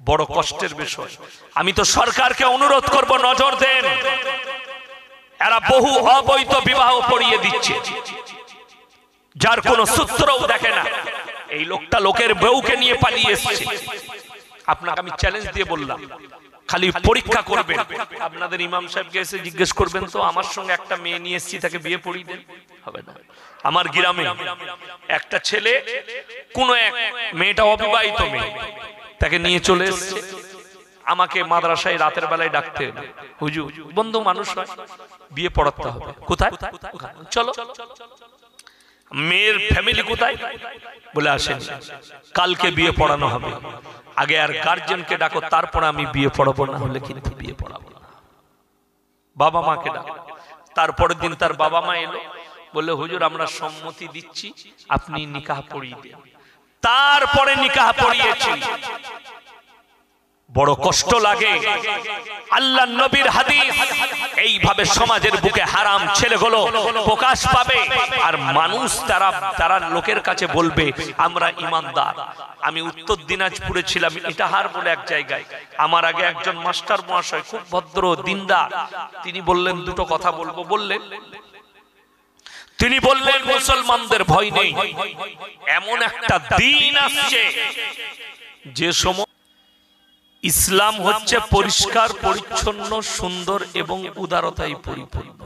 বড় কষ্টের বিষয়। আমি তো সরকারকে অনুরোধ করব, নজর দেন। এরা বহু অবৈধ বিবাহ পড়িয়ে দিচ্ছে, যার কোনো সূত্রও দেখে না। এই লোকটা লোকের বউকে নিয়ে পালিয়ে এসেছে। আপনাকে আমি চ্যালেঞ্জ দিয়ে বললাম, খালি পরীক্ষা করবেন, আপনাদের ইমাম সাহেবকে এসে জিজ্ঞেস করবেন তো আমার সঙ্গে একটা মেয়ে নিয়ে এসেছি, তাকে বিয়ে পড়িয়ে দেন, হবে না। আমার গ্রামে একটা ছেলে, কোন এক মেয়েটা অবিবাহিত মেয়ে, তাকে নিয়ে চলে এসেছে। আমাকে মাদ্রাসায় রাতের বেলায় ডাকতে এলো, হুজুর বন্ধু মানুষ হয়, বিয়ে পড়াতে হবে। কোথায়? চলো। মেয়ের ফ্যামিলি কোথায়? বলে আসেন, কালকে বিয়ে পড়ানো হবে, আগে আর গার্জিয়ানকে ডাকো, তারপর আমি বিয়ে পড়াবো, না হলে কিন্তু বিয়ে পড়াবো না। বাবা মাকে ডাকো। তারপরের দিন তার বাবা মা এলো, বললে হুজুর আমরা সম্মতি দিচ্ছি, আপনি নিকাহ পড়িয়ে দেন। তারপরে নিকাহ পড়িয়েছি। বড় কষ্ট লাগে। আল্লাহর নবীর হাদিস, এইভাবে সমাজের বুকে হারাম ছেলেগুলো প্রকাশ পাবে, আর মানুষ তারা লোকের কাছে বলবে আমরা ইমানদার। আমি উত্তর দিনাজপুরে ছিলাম, ইটাহার বলে এক জায়গায়। আমার আগে একজন মাস্টার মহাশয়, খুব ভদ্র দিনদার, তিনি বললেন দুটো কথা বলবো। তিনি বললেন মুসলমানদের ভয় নেই, এমন একটা দিন আসছে যে সময় ইসলাম হচ্ছে পরিষ্কার পরিচ্ছন্ন, সুন্দর এবং উদারতায় পরিপূর্ণ।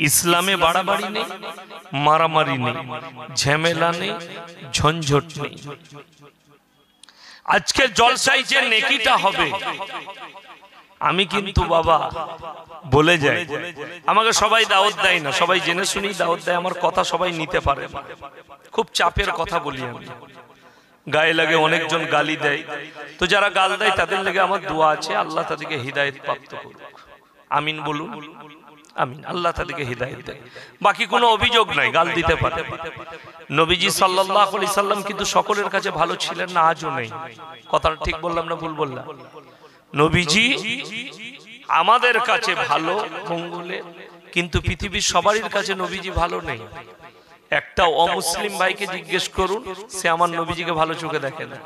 ইসলামে বাড়াবাড়ি নেই, মারামারি নেই, ঝামেলা নেই, ঝঞ্ঝট নেই। আজকে জলসায় যে নেকিটা হবে, আমি কিন্তু বাবা বলে যাই, আমাকে সবাই দাওয়াত দেয় না, সবাই জেনে শুনেই দাওয়াত দেয়, আমার কথা সবাই নিতে পারে না। খুব চাপের কথা বলি আমি, গায়ে লাগে, অনেকজন গালি দেয়, তো যারা গাল দেয় তাদের লেগে আমার দোয়া আছে, আল্লাহ তাদেরকে হিদায়াত প্রাপ্ত করুক। আমিন বলুন, আমিন। আল্লাহ তাদেরকে হিদায়াত দেয়, বাকি কোনো অভিযোগ নাই, গাল দিতে পারে। নবীজি সাল্লাল্লাহু আলাইহি সাল্লাম কিন্তু সকলের কাছে ভালো ছিলেন না, আজও নেই। কথাটা ঠিক বললাম না ভুল বললাম? নবীজি আমাদের কাছে ভালো মঙ্গলে, কিন্তু পৃথিবীর সবারই কাছে নবীজি ভালো নেই। একটা অমুসলিম ভাইকে জিজ্ঞেস করুন, সে আমার নবীজিকে ভালো চোখে দেখে না।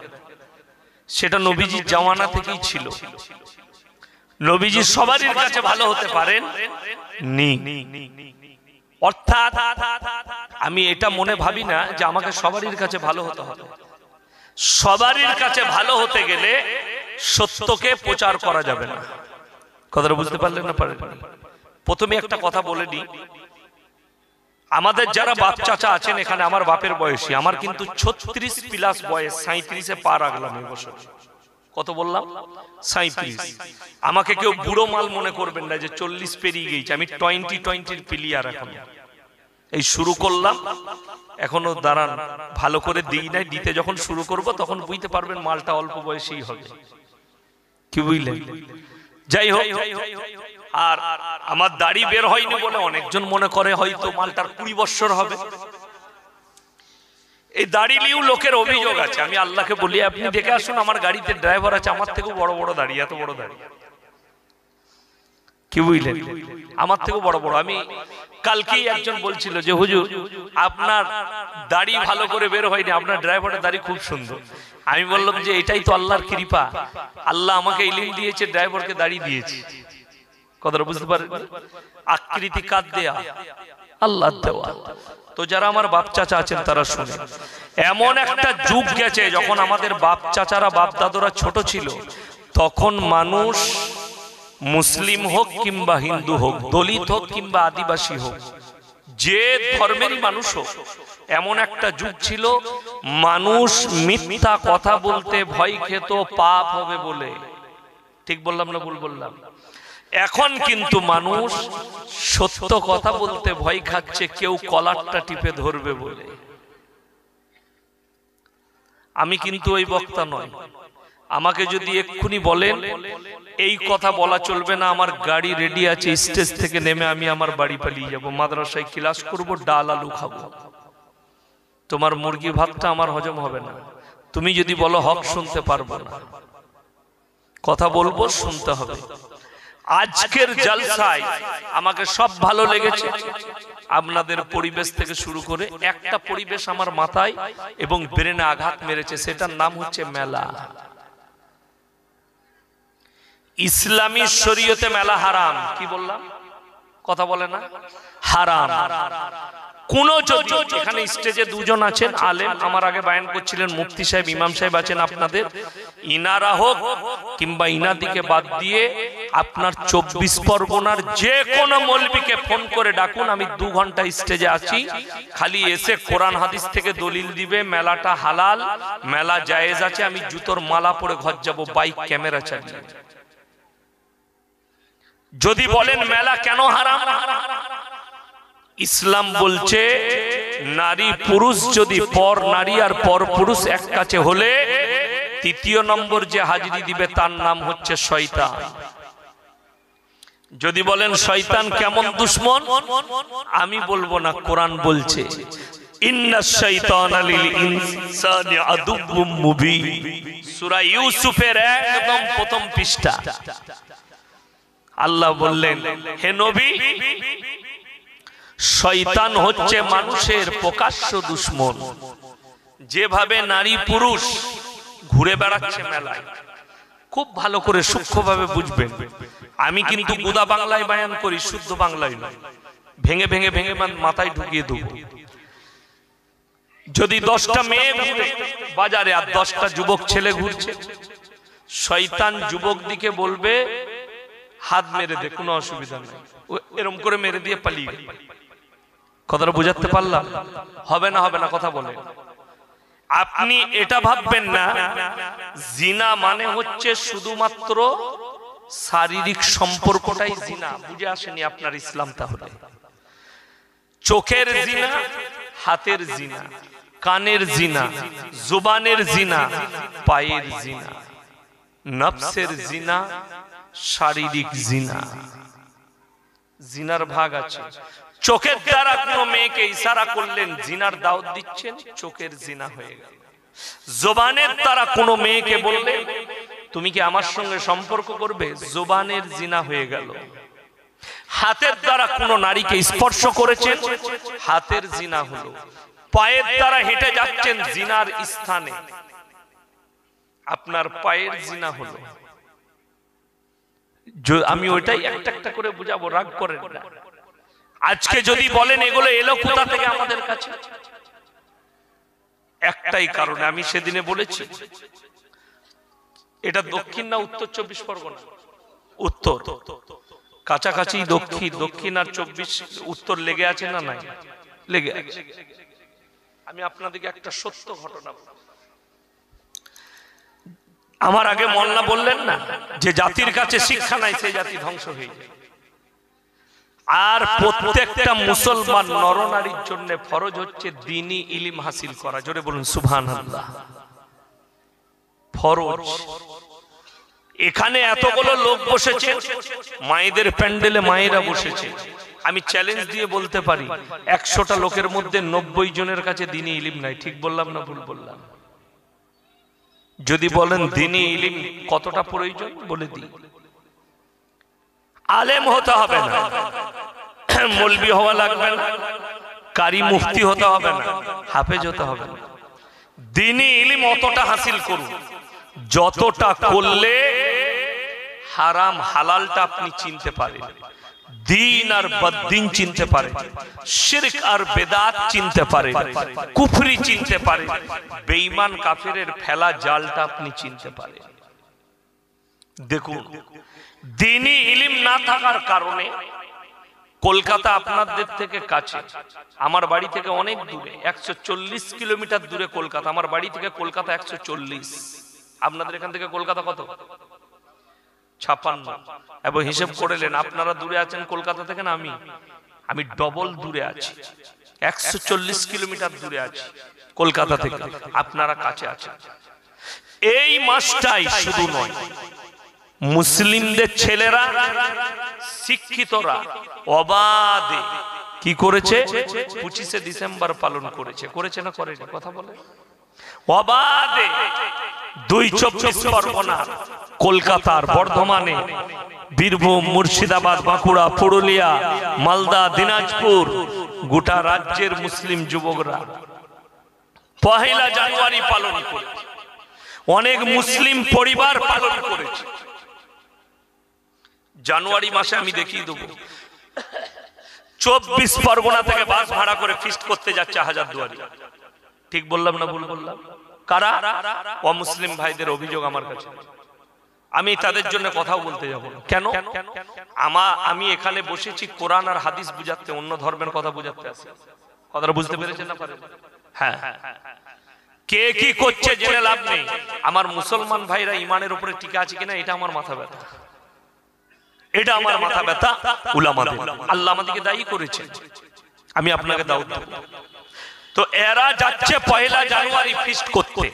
সেটা নবীজির জামানা থেকেই ছিল। নবীজি সবারই কাছে ভালো হতে পারেন নি। অর্থাৎ আমি এটা মনে ভাবি না যে আমাকে সবারই কাছে ভালো হতে হবে। সবারই কাছে ভালো হতে গেলে সত্যকে প্রচার করা যাবে না। কথাটা বুঝতে পারলেন না? পারেন। প্রথমে একটা কথা বলে দিই, আমাদের যারা বাপ চাচা আছেন এখানে, আমার বাপের বয়সী, আমার কিন্তু 36 প্লাস বয়স, 37-এ পা রাখলাম এই বছর। কত বললাম? 37। আমাকে কেউ বুড়ো মাল মনে করবেন না যে 40 পেরিয়ে গেছে। আমি 20-20 প্লেয়ার এখন। এই শুরু করলাম, এখনো দাঁড়ান, ভালো করে দিই নাই, দিতে যখন শুরু করব তখন বুঝতে পারবেন মালটা অল্প বয়সেই হবে। কি বুঝলেন? যাই হোক, আর আমার দাড়ি বের হয়নি বলে অনেকজন মনে করে হয়তো মালটার 20 বছর হবে। এই দাড়ি নিয়েও লোকের অভিযোগ আছে। আমি আল্লাহকে বলি, আপনি দেখে আসুন, আমার গাড়িতে ড্রাইভার আছে আমার থেকেও বড় বড় দাড়ি, এত বড় দাড়ি। কি বুঝলেন? আমার থেকেও বড় বড়। আমি কালকেই একজন বলছিল যে হুজুর আপনার দাড়ি ভালো করে বের হয়নি, আপনার ড্রাইভারের দাড়ি খুব সুন্দর। আমি বললাম যে এটাই তো আল্লাহর কৃপা, আল্লাহ আমাকে ইলম দিয়েছে, ড্রাইভারকে দাড়ি দিয়েছে। কথাটা বুঝতে পারেন? আকৃতি কাদ দেয়া? আল্লাহ দেওয়া। তো যারা আমার বাপ চাচা আছেন তারা শুনে, এমন একটা যুগ গেছে যখন আমাদের বাপ চাচারা, বাপ দাদুরা ছোট ছিল, তখন মানুষ মুসলিম হোক কিংবা হিন্দু হোক, দলিত হোক কিংবা আদিবাসী হোক, যে ধর্মেরই মানুষ হোক, এমন একটা যুগ ছিল মানুষ মিথ্যা কথা বলতে ভয় খেত, পাপ হবে বলে। ঠিক বললাম না ভুল বললাম? এখন কিন্তু মানুষ সত্য কথা বলতে ভয় খাচ্ছে, কেউ কলারটা টিপে ধরবে বলে। আমি কিন্তু ওই বক্তা নয়। আমাকে যদি এক্ষুনি বলেন এই কথা বলা চলবে না, আমার গাড়ি রেডি আছে, স্টেজ থেকে নেমে আমি আমার বাড়ি পালিয়ে যাব, মাদ্রাসায় ক্লাস করব, ডাল আলু খাবো। তোমার মুরগি ভাতটা আমার হজম হবে না। তুমি যদি বলো হক শুনতে পারবো না। কথা বলবো, শুনতে হবে। আজকের জলসায় আমাকে সব ভালো লেগেছে, আপনাদের পরিবেশ থেকে শুরু করে একটা পরিবেশ আমার মাথায় এবং ব্রেনে আঘাত মেরেছে, সেটার নাম হচ্ছে মেলা। ইসলামী শরীয়তে মেলা হারাম। কি বললাম? কথা বলে না, হারাম। কোন যদি এখানে স্টেজে দুজন আছেন আলেম, আমার আগে বায়ান করছিলেন মুফতি সাহেব, ইমাম সাহেব আছেন আপনাদের, ইনারা হোক কিংবা ইনাদিকে বাদ দিয়ে আপনার 24 পরগনার যে কোনো মৌলবীকে ফোন করে ডাকুন, আমি 2 ঘন্টা স্টেজে আছি, খালি এসে কোরআন হাদিস থেকে দলিল দিবে মেলাটা হালাল, মেলা জায়েজ আছে, আমি জুতোর মালা পরে ঘর যাব বাইক ক্যামেরা চালিয়ে। যদি বলেন মেলা কেন হারাম, ইসলাম বলছে নারী পুরুষ যদি পর নারী আর পর পুরুষ এক কাছে হলে তৃতীয় নম্বর যে হাজিরি দিবে তার নাম হচ্ছে শয়তান। যদি বলেন শয়তান কেমন দুশমন, আমি বলবো না, কোরআন বলছে ইন্নাশ শাইতানা লিল ইনসানি আদুউম মুবিন, সূরা ইউসুফের একদম প্রথম পৃষ্ঠা। আল্লাহ বললেন, হে নবী, শয়তান হচ্ছে মানুষের প্রকাশ্য দুশমন। যেভাবে নারী পুরুষ ঘুরে বেড়াচ্ছে মেলায়, খুব ভালো করে সূক্ষ্মভাবে বুঝবেন, আমি কিন্তু গুদা বাংলায় বায়ান করি, শুদ্ধ বাংলায় নয়, ভেঙে ভেঙে ভেঙে মাথায় ঢুকিয়ে দেব। যদি 10টা মেয়ে ঘুরে বাজারে আর 10টা যুবক ছেলে ঘুরছে, শয়তান যুবক দিকে বলবে হাত মেরে দে, কোনো অসুবিধা নেই, এরকম করে মেরে দিয়ে পালিয়ে। কথাটা বুঝাতে পারলাম? হবে না, হবে না, কথা বলে। আপনি এটা ভাববেন না জিনা মানে হচ্ছে শুধুমাত্র শারীরিক সম্পর্কটাই জিনা, বুঝে আসেনি আপনার ইসলাম। তাহলে চোখের জিনা, হাতের জিনা, কানের জিনা, জুবানের জিনা, পায়ের জিনা, নফসের জিনা, শারীরিক জিনা। জিনার ভাগ আছে। চোখের দ্বারা কোনো মেয়েকে ইশারা করলেন, জিনার দাওয়াত দিচ্ছেন, চোখের জিনা হয়ে গেল। জবানের দ্বারা কোনো মেয়েকে বললেন তুমি কি আমার সঙ্গে সম্পর্ক করবে, জবানের জিনা হয়ে গেল। হাতের দ্বারা কোনো নারীকে স্পর্শ করেছেন, হাতের জিনা হলো। পায়ের দ্বারা হেঁটে যাচ্ছেন জিনার স্থানে, আপনার পায়ের জিনা হলো। আমি ওইটাই একটা একটা করে বুঝাবো, রাগ করেন না। আজকে যদি বলেন এগুলো এলো কোথা থেকে আমাদের কাছে, একটাই কারণে, আমি সেদিনে বলেছি, এটা দক্ষিণ না উত্তর 24 পরগনা? উত্তর, কাছাকাছি দক্ষিণ, দক্ষিণ আর 24 উত্তর লেগে আছে না? নাই, লেগে আছে। আমি আপনাদেরকে একটা সত্য ঘটনা বলবো। আমার আগে মোল্লা বললেন না যে জাতির কাছে শিক্ষা নাই সেই জাতি ধ্বংস হয়ে যায়। আর প্রত্যেকটা মুসলমান নরনারীর জন্য ফরজ হচ্ছে দ্বীনি ইলম হাসিল করা। জোরে বলুন সুবহানাল্লাহ। ফরজ। এখানে এতগুলো লোক বসেছে, মায়েদের প্যান্ডেলে মায়েরা বসেছে, আমি চ্যালেঞ্জ দিয়ে বলতে পারি 100টা লোকের মধ্যে 90 জনের কাছে দ্বীনি ইলম নাই। ঠিক বললাম না ভুল বললাম? যদি বলেন দ্বীনি ইলম কতটা প্রয়োজন বলে দিই। আলেম হতে হবে না, মৌলবি হওয়া লাগবে না, কারি মুফতি হতে হবে না, হাফেজ হতে হবে না। দ্বীনি ইলম অতটা হাসিল করুন যতটা করলে হারাম হালালটা আপনি চিনতে পারেন, দ্বীন আর বদ্দীন চিনতে পারেন, শিরক আর বেদাত চিনতে পারেন, কুফরি চিনতে পারেন, বেঈমান কাফেরের ফেলা জালটা আপনি চিনতে পারেন। দেখুন, দ্বীনি ইলম না থাকার কারণে কলকাতা আপনাদের থেকে কাছে, আমার বাড়ি থেকে অনেক দূরে, 140 কিলোমিটার দূরে কলকাতা। আমার বাড়ি থেকে কলকাতা 140, আপনাদের এখান থেকে কলকাতা কত? 56। এবং হিসেব করেলেন আপনারা দূরে আছেন কলকাতা থেকে না, আমি ডবল দূরে আছি, 140 কিলোমিটার দূরে আছি কলকাতা থেকে, আপনারা কাছে আছেন। এই মাসটাই শুধু নয়, মুসলিমদের ছেলেরা শিক্ষিতরা অবাধে কি করেছে? 25শে ডিসেম্বর পালন করেছে। করেছে না করেনি? কথা বলে। অবাধে 224 পরগনা, কলকাতার, বর্ধমানে, বীরভূম, মুর্শিদাবাদ, বাঁকুড়া, পুরুলিয়া, মালদা, দিনাজপুর, গোটা রাজ্যের মুসলিম যুবকরা 1 জানুয়ারি পালন করে। অনেক মুসলিম পরিবার পালন করেছে। জানুয়ারি মাসে আমি দেখিয়ে দেবো 24 পরগনা থেকে বাস ভাড়া করে ফিস্ট করতে যাচ্ছে হাজারদুয়ারি। ঠিক বললাম না ভুল বললাম? কারা? অমুসলিম ভাইদের অভিযোগ আমার কাছে। আমি তাদের জন্য কথাও বলতে যাব না। কেন? আমি এখানে বসেছি কোরআন আর হাদিস বুঝাতে, অন্য ধর্মের কথা বুঝাতে আসি। কথাটা বুঝতে পেরেছেন না পারেন? হ্যাঁ, কে কি করছে জেনে লাভ নেই। আমার মুসলমান ভাইরা ইমানের উপরে টিকে আছে কিনা এটা আমার মাথা ব্যথা, এটা আমার মাথা ব্যথা। উলামাদের, আল্লাহ আমাদেরকে দায়ী করেছেন, আমি আপনাকে দাওয়াত দেব। তো এরা যাচ্ছে 1 জানুয়ারি ফিস্ট করতে।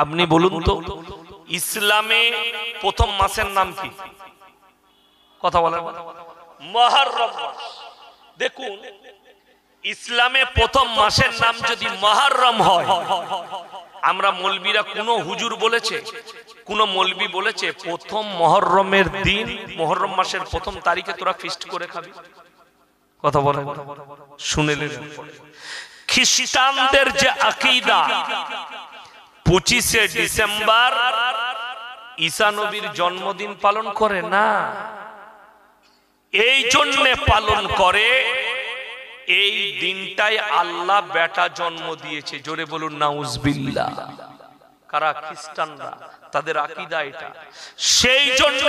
আপনি বলুন তো, ইসলামে প্রথম মাসের নাম কি? কথা বলেন। মুহররম মাস। দেখুন, ইসলামে প্রথম মাসের নাম যদি মুহররম হয়, আমরা মৌলবীরা, কোন হুজুর বলেছে, কোন মৌলবী বলেছে প্রথম মুহররমের দিন, মুহররম মাসের প্রথম তারিখে তোরা ফিস্ট করে খাবি? কথা বলেন, শুনেলেন? খ্রিস্টানদের যে আকীদা 25শে ডিসেম্বর ঈসা নবীর জন্মদিন পালন করে না, এই জন্য পালন করে এই দিনটাই আল্লাহ বেটা জন্ম দিয়েছে। জোরে বলুন নাউজুবিল্লাহ। কারা? খ্রিস্টানরা, তাদের আকীদা এটা। সেই জন্য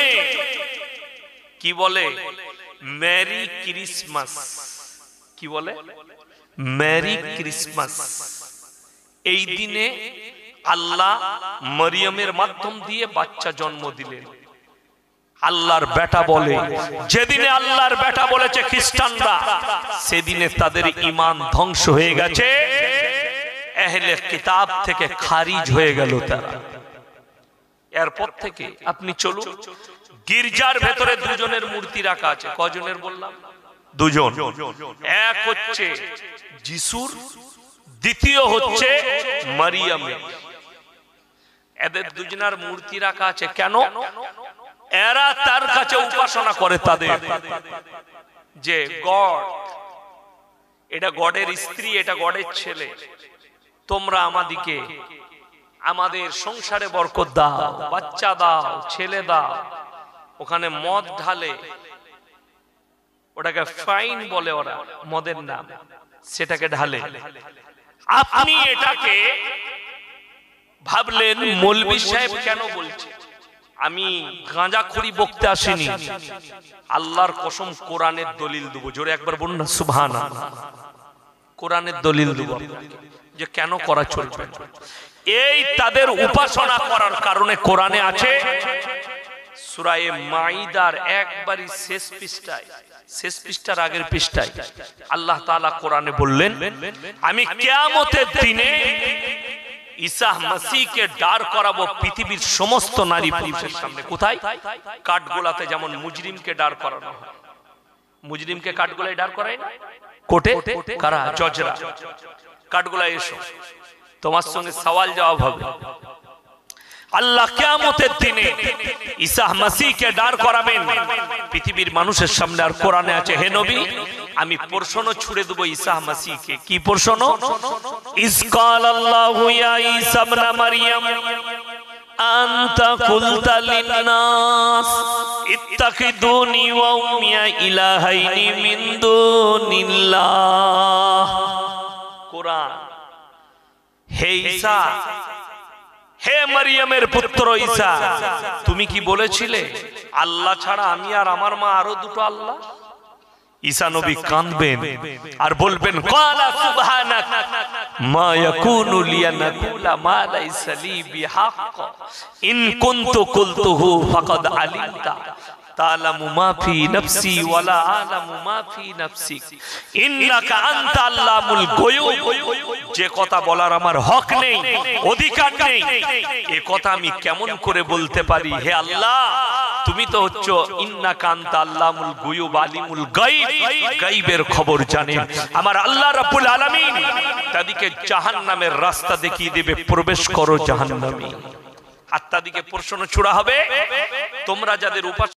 কি বলে? Merry Christmas. কি বলে? Merry Christmas. এই দিনে আল্লাহ মরিয়মের মাধ্যম দিয়ে বাচ্চা জন্ম দিলেন, আল্লাহর বেটা বলে। যেদিনে আল্লাহর বেটা বলেছে খ্রিস্টানরা, সেদিনে তাদের ঈমান ধ্বংস হয়ে গেছে, আহলে কিতাব থেকে খারিজ হয়ে গেল তারা। এরপর থেকে আপনি চলুন, গির্জার ভেতরে 2 জনের মূর্তি রাখা আছে। কজনের বললাম? 2 জন। এক হচ্ছে যিশুর, দ্বিতীয় হচ্ছে মারিয়ামের। এদের 2 জনের মূর্তি রাখা আছে কেন? এরা তার কাছে উপাসনা করে তাদের যে গড, এটা গডের স্ত্রী, এটা গডের ছেলে। তোমরা আমাদিকে আমাদের সংসারে বরকত দাও, বাচ্চা দাও, ছেলে দাও। ওখানে মদ ঢালে, ওটাকে ফাইন বলে ওরা, মদের নাম, সেটাকে ঢালে। আপনি এটাকে ভাবলেন মৌলভী সাহেব কেন বলছে? আমি গাঁজাখড়ি বকতে আসিনি, আল্লাহর কসম কোরআনের দলিল দেব। জোরে একবার বলুন না সুবহানাল্লাহ। কোরআনের দলিল দেব যে কেন করা চলবে। এই তাদের উপাসনা করার কারণে কোরআনে আছে, সূরা মাঈদার একবারই শেষ পৃষ্ঠায়, শেষ পৃষ্ঠার আগের পৃষ্ঠায় আল্লাহ তাআলা কোরআনে বললেন, আমি কিয়ামতের দিনে ঈসা মসিহকে দাঁড় করাবো পৃথিবীর সমস্ত নারী পুরুষের সামনে। কোথায়? কাঠগোলাতে যেমন মুজরিমকে দাঁড় করানো হয়, মুজরিমকে কাঠগোলায় দাঁড় করায় না কোর্টে? কারা? জজরা। কাঠগোলায় এসো, তোমার সঙ্গে সওয়াল জবাব হবে। আল্লাহ কিয়ামতের দিনে ঈসা মসিহকে দাঁড় করাবেন পৃথিবীর মানুষের সামনে। আর কোরআনে আছে, হে নবী, আমি প্রশ্ন ছুড়ে দেব ঈসা মসিহকে। কি প্রশ্ন? ইস ক্বালাল্লাহু ইয়া ঈসা ইবনে মারইয়াম আনতা কুলতা লিন-নাস ইত্তাখিদুনি ওয়া উম্মিয়া ইলাহাইনি মিন দুনিল্লাহ। কোরআন। হে ঈসা, হে মারিয়ামের পুত্র ঈসা, তুমি কি বলেছিলে আল্লাহ ছাড়া আমি আর আমার মা আরো 2টো আল্লাহ? ঈসা নবী কাঁদবেন আর বলবেন, ক্বালা সুবহানাক মা ইয়াকুনু লি আন আকুলা মা লাইসা লি বিহাক্ক ইন কুনতু কুলতুহু ফাকাদ আলিমতা তা'লামু মা ফি নাফসি ওয়া লা আ'লামু মা ফি নাফসিক ইন্নাকা আনতা আল্লামুল গুয়ুব। যে কথা বলার আমার হক নেই, অধিকার নেই, এ কথা আমি কেমন করে বলতে পারি? হে আল্লাহ, তুমি তো হচ্ছ ইন্নাকা আনতা আল্লামুল গুয়ুব আলিমুল গায়ব, গায়বের খবর জানেন আমার আল্লাহ রাব্বুল আলামিন। তাদেরকে জাহান্নামের রাস্তা দেখিয়ে দেবে, প্রবেশ করো জাহান্নামে। আর তাদেরকে প্রশ্ন ছুড়া হবে, তোমরা যাদের উপাসনা